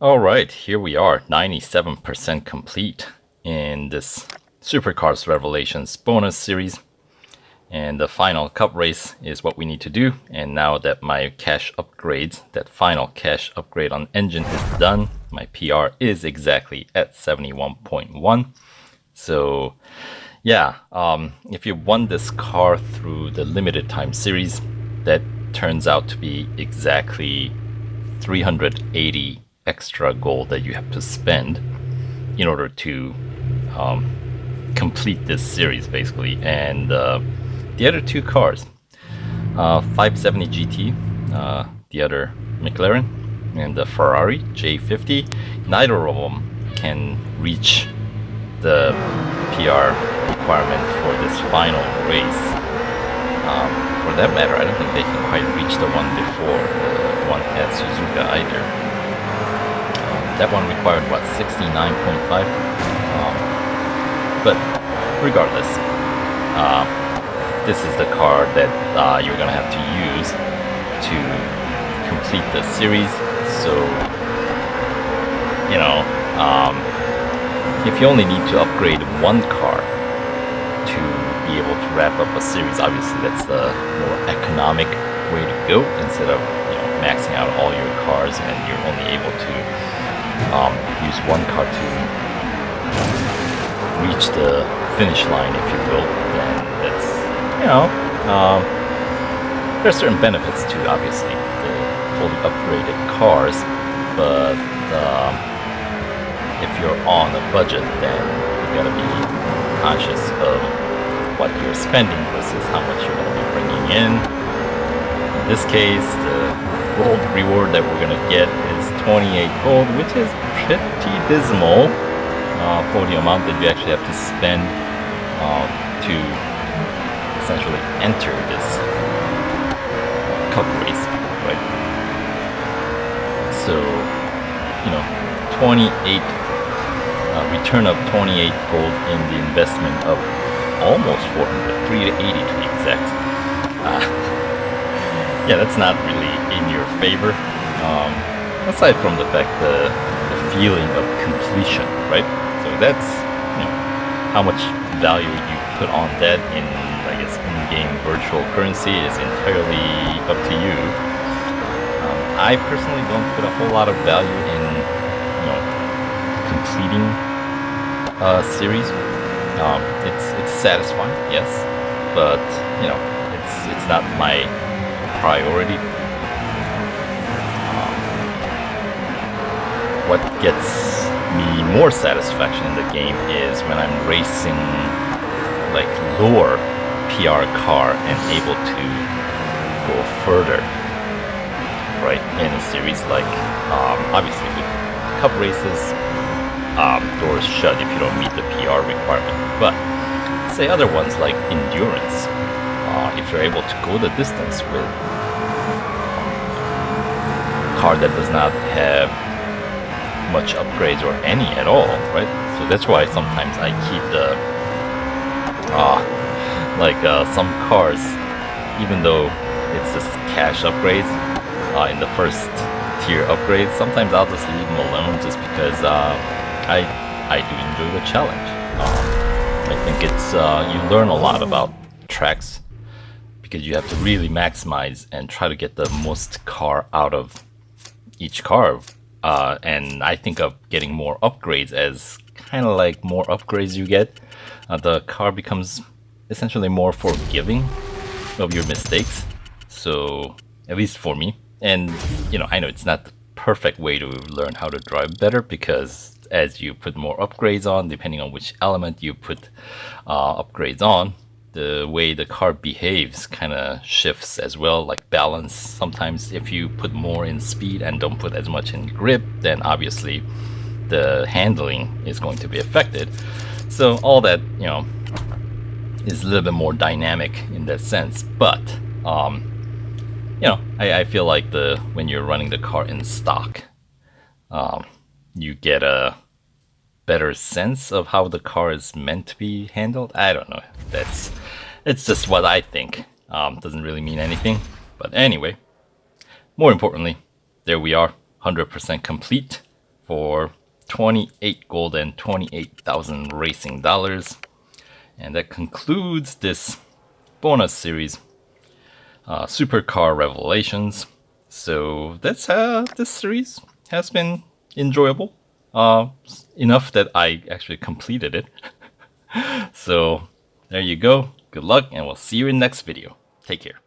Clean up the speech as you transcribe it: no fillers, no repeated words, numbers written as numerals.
All right, here we are, 97% complete in this Supercars Revelations bonus series. And the final cup race is what we need to do. And now that my cash upgrades, that final cash upgrade on engine is done, my PR is exactly at 71.1. So yeah, if you won this car through the limited time series, that turns out to be exactly 380 extra gold that you have to spend in order to complete this series, basically. And the other two cars, 570 GT, the other McLaren, and the Ferrari J50, neither of them can reach the PR requirement for this final race. For that matter, I don't think they can quite reach the one before, the one at Suzuka either. That one required, what, 69.5? But regardless, this is the car that you're gonna have to use to complete the series. So, you know, if you only need to upgrade one car to be able to wrap up a series, obviously that's the more economic way to go, instead of, you know, maxing out all your cars and you're only able to use one car to reach the finish line, if you will. Then that's, you know, there's certain benefits to, obviously, the fully upgraded cars, but if you're on a budget, then you gotta be conscious of what you're spending versus how much you're gonna be bringing in. In this case, the gold reward that we're gonna get is 28 gold, which is pretty dismal for the amount that you actually have to spend to essentially enter this cup race, right? So, you know, 28 return of 28 gold in the investment of almost 400, 380 to be exact. Yeah, that's not really in your favor. Aside from the fact the feeling of completion, right? So that's, you know, how much value you put on that in, I guess, in-game virtual currency is entirely up to you. I personally don't put a whole lot of value in, you know, completing a series. It's satisfying, yes, but you know, it's not my priority. What gets me more satisfaction in the game is when I'm racing like lower PR car and able to go further, right, in a series. Like obviously with cup races, doors shut if you don't meet the PR requirement, but say other ones like endurance, if you're able to go the distance with a car that does not have much upgrades or any at all, right? So that's why sometimes I keep the some cars, even though it's just cash upgrades in the first tier upgrades, sometimes I'll just leave them alone just because I do enjoy the challenge. I think it's you learn a lot about tracks because you have to really maximize and try to get the most car out of each car. And I think of getting more upgrades as kind of like more upgrades you get, the car becomes essentially more forgiving of your mistakes. So, at least for me. And, you know, I know it's not the perfect way to learn how to drive better, because as you put more upgrades on, depending on which element you put upgrades on, the way the car behaves kind of shifts as well, like balance. Sometimes if you put more in speed and don't put as much in grip, then obviously the handling is going to be affected. So all that, you know, is a little bit more dynamic in that sense. But you know, I feel like when you're running the car in stock, you get a better sense of how the car is meant to be handled. I don't know. It's just what I think. Doesn't really mean anything. But anyway, more importantly, there we are, 100% complete. for 28 gold and 28,000 racing dollars. And that concludes this bonus series, Supercar Revelations. So that's this series has been enjoyable. Enough that I actually completed it. So there you go. Good luck, and we'll see you in the next video. Take care.